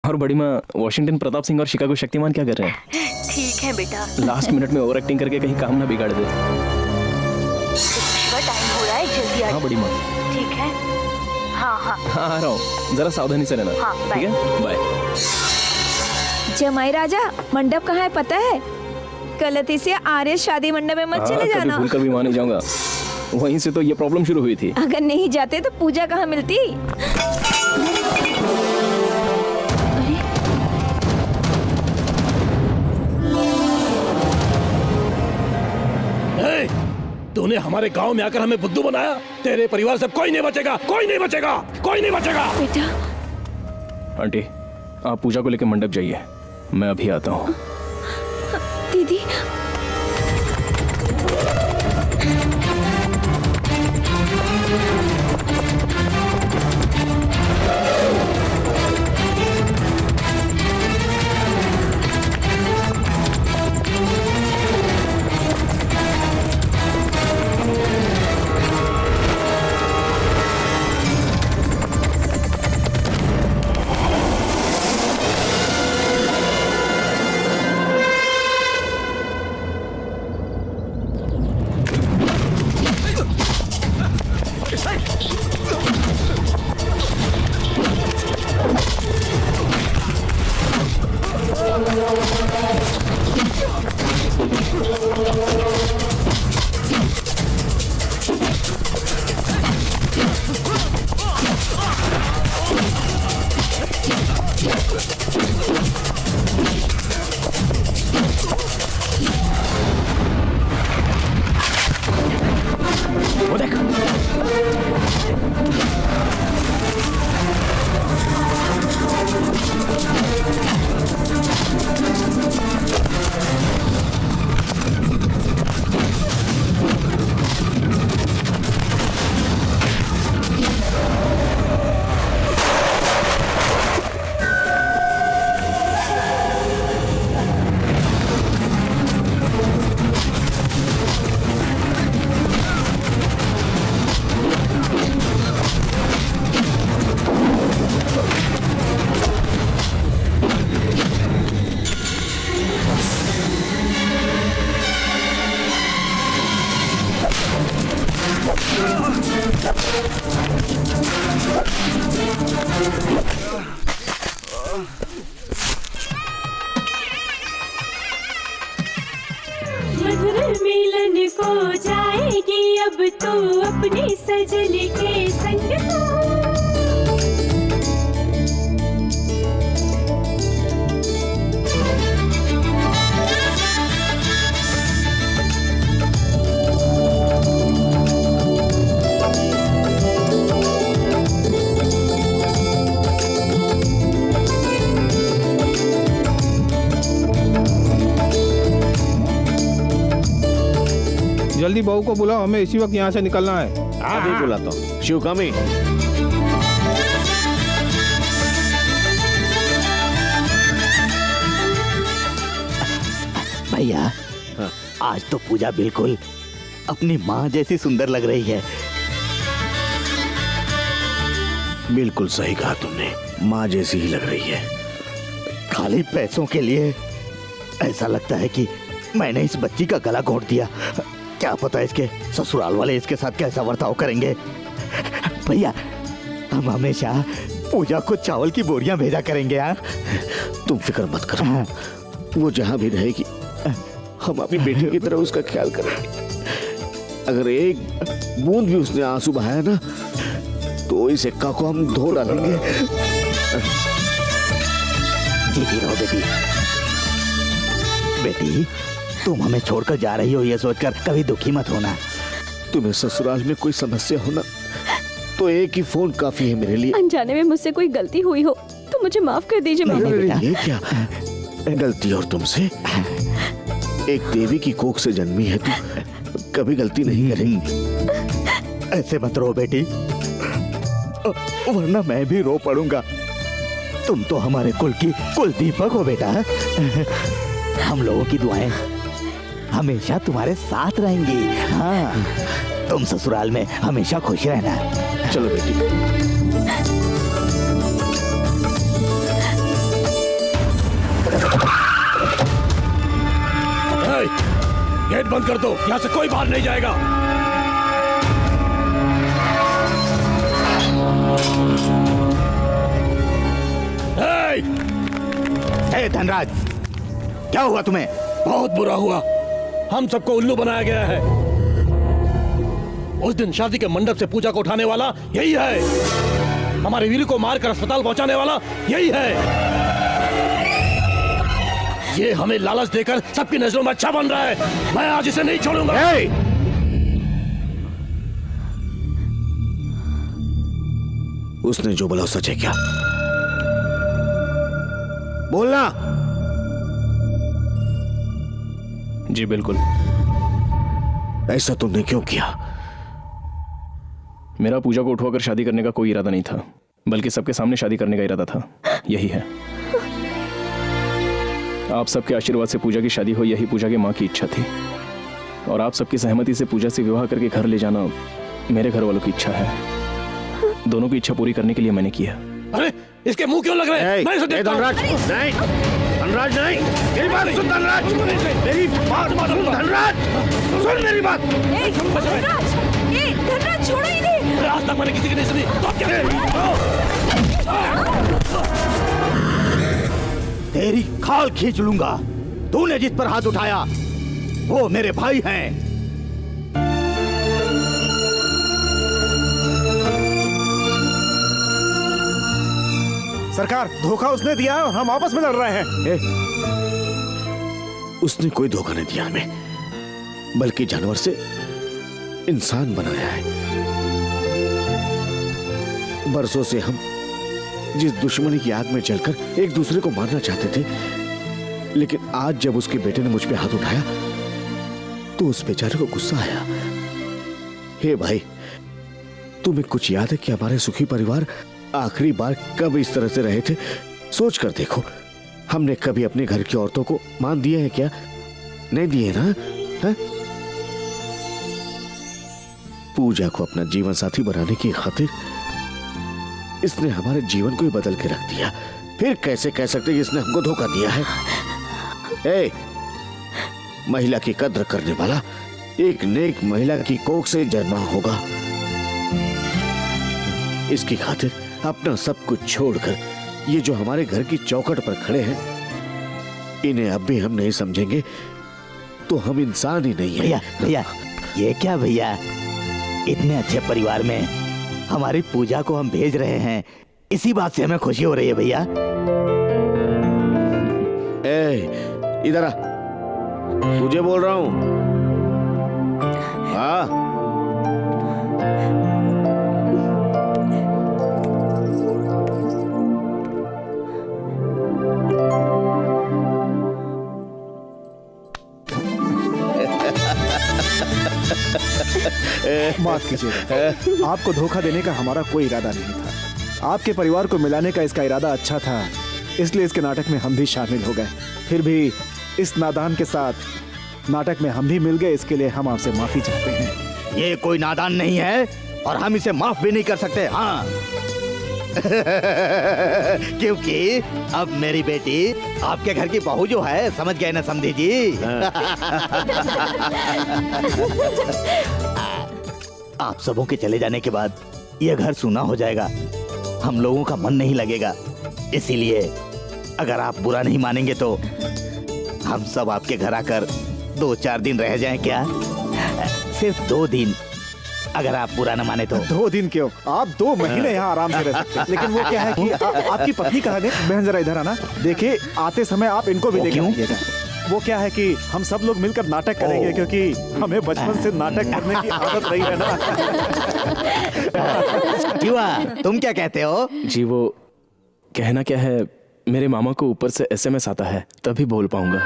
और बड़ी माँ, वॉशिंगटन प्रताप सिंह और शिकागो शक्तिमान क्या कर रहे हैं? ठीक है बेटा। लास्ट मिनट में ओवर एक्टिंग करके कहीं काम ना बिगाड़ दे। टाइम हो रहा है, जल्दी आ। हाँ बड़ी माँ। ठीक है। हाँ हाँ हाँ आ रहा हूँ, जरा सावधानी से रहना। हाँ, ठीक है, बाय। जमाई राजा, मंडप कहाँ है पता है? गलती से आर्य शादी मंडप में मत चले जाना। भूल कर भी वहाँ नहीं जाऊंगा। वहीं से तो ये प्रॉब्लम शुरू हुई थी। अगर नहीं जाते तो पूजा कहाँ मिलती? तूने हमारे गांव में आकर हमें बुद्धू बनाया। तेरे परिवार से कोई नहीं बचेगा, कोई नहीं बचेगा, कोई नहीं बचेगा। बेटा। आंटी, आप पूजा को लेकर मंडप जाइए, मैं अभी आता हूँ। दीदी। मधुर मिलन को जाएगी अब तो अपने सजन के संग। जल्दी बहू को बुलाओ, हमें इसी वक्त यहाँ से निकलना है। अभी बुलाता हूँ। शिवकामी, भैया, आज तो पूजा बिल्कुल अपनी माँ जैसी सुंदर लग रही है। बिल्कुल सही कहा तुमने, माँ जैसी ही लग रही है। खाली पैसों के लिए ऐसा लगता है कि मैंने इस बच्ची का गला घोंट दिया। क्या पता इसके ससुराल वाले इसके साथ कैसा बर्ताव करेंगे। भैया, हम हमेशा पूजा को चावल की बोरियां भेजा करेंगे। हाँ, तुम फिक्र मत करो, वो जहाँ भी रहेगी हम अपनी बेटी की तरह उसका ख्याल करेंगे। अगर एक बूंद भी उसने आंसू बहाया ना तो इस एक्का को हम धो डालेंगे। जीती रहो बेटी। बेटी, तुम हमें छोड़कर जा रही हो ये सोचकर कभी दुखी मत होना। तुम्हें ससुराल में कोई समस्या होना तो एक ही फोन काफी है मेरे लिए। अनजाने में मुझसे कोई गलती हुई हो तो मुझे माफ कर दीजिए मामा। ये क्या गलती? और तुमसे? एक देवी की कोख से जन्मी है तू, कभी गलती नहीं करेगी। ऐसे मत रो बेटी, वरना मैं भी रो पड़ूंगा। तुम तो हमारे कुल की कुल दीपक हो बेटा। हम लोगों की दुआएं हमेशा तुम्हारे साथ रहेंगी। हाँ, तुम ससुराल में हमेशा खुश रहना। चलो बेटी। दो, यहाँ से कोई बाहर नहीं जाएगा। हे धनराज, क्या हुआ तुम्हें? बहुत बुरा हुआ, हम सबको उल्लू बनाया गया है। उस दिन शादी के मंडप से पूजा को उठाने वाला यही है, हमारे वीर को मारकर अस्पताल पहुंचाने वाला यही है। ये हमें लालच देकर सबकी नजरों में अच्छा बन रहा है। मैं आज इसे नहीं छोड़ूंगा। उसने जो बोला सच है क्या? बोलना। जी बिल्कुल। ऐसा तुमने क्यों किया? मेरा पूजा को उठवाकर शादी करने का कोई इरादा नहीं था, बल्कि सबके सामने शादी करने का इरादा था। यही है, आप सबके आशीर्वाद से पूजा की शादी हो, यही पूजा की माँ की इच्छा थी। और आप सबकी सहमति से पूजा से विवाह करके घर ले जाना मेरे घर वालों की इच्छा है। दोनों की इच्छा पूरी करने के लिए मैंने किया। अरे इसके मुंह क्यों लग रहे हैं? मैं इसे देखता हूं। धनराज नहीं, धनराज नहीं, मेरी बात सुन धनराज, मेरी बात सुन धनराज, सुन मेरी बात। धनराज छोड़ो इन्हें। आज तक मैंने किसी की नहीं सुनी, तो अब क्या? तेरी खाल खींच लूंगा। तूने जिस पर हाथ उठाया वो मेरे भाई हैं। सरकार, धोखा उसने दिया है और हम आपस में लड़ रहे हैं। उसने कोई धोखा नहीं दिया हमें, बल्कि जानवर से इंसान बनाया है। बरसों से हम जिस दुश्मनी की आग में जलकर एक दूसरे को मारना चाहते थे, लेकिन आज जब उसके बेटे ने मुझ पे हाथ उठाया तो उस बेचारे को गुस्सा आया। हे भाई, तुम्हें कुछ याद है कि हमारे सुखी परिवार आखिरी बार कब इस तरह से रहे थे? सोच कर देखो, हमने कभी अपने घर की औरतों को मान दिए हैं क्या? नहीं दिए ना? है? पूजा को अपना जीवन साथी बनाने की खातिर इसने हमारे जीवन को ही बदल के रख दिया। फिर कैसे कह सकते कि इसने हमको धोखा दिया है? ए, महिला की कद्र करने वाला एक नेक महिला की कोख से जन्मा होगा। इसकी खातिर अपना सब कुछ छोड़कर ये जो हमारे घर की चौखट पर खड़े हैं, इन्हें अब भी हम नहीं समझेंगे तो हम इंसान ही नहीं है। भैया भैया, ये क्या भैया, इतने अच्छे परिवार में हमारी पूजा को हम भेज रहे हैं, इसी बात से हमें खुशी हो रही है भैया। ए, इधर आ, तुझे बोल रहा हूं। हाँ, माफ कीजिएगा, आपको धोखा देने का हमारा कोई इरादा नहीं था। आपके परिवार को मिलाने का इसका इरादा अच्छा था, इसलिए इसके नाटक में हम भी शामिल हो गए। फिर भी इस नादान के साथ नाटक में हम भी मिल गए, इसके लिए हम आपसे माफी चाहते हैं। ये कोई नादान नहीं है और हम इसे माफ भी नहीं कर सकते। हाँ क्योंकि अब मेरी बेटी आपके घर की बहू जो है, समझ गए ना समझी जी? आप सबों के चले जाने के बाद ये घर सूना हो जाएगा, हम लोगों का मन नहीं लगेगा। इसीलिए अगर आप बुरा नहीं मानेंगे तो हम सब आपके घर आकर 2-4 दिन रह जाएं क्या? सिर्फ 2 दिन, अगर आप बुरा न माने तो। 2 दिन क्यों, आप 2 महीने यहाँ आराम से रह सकते हैं। लेकिन वो क्या है कि आपकी पत्नी कहाँ गई? बहन जरा इधर आना। देखिए, आते समय आप इनको भी लेके आइएगा। वो क्या है कि हम सब लोग मिलकर नाटक करेंगे, क्योंकि हमें बचपन से नाटक करने की आदत रही है ना। क्यों, तुम क्या कहते हो? जी वो कहना क्या है, मेरे मामा को ऊपर से SMS आता है, तभी बोल पाऊंगा।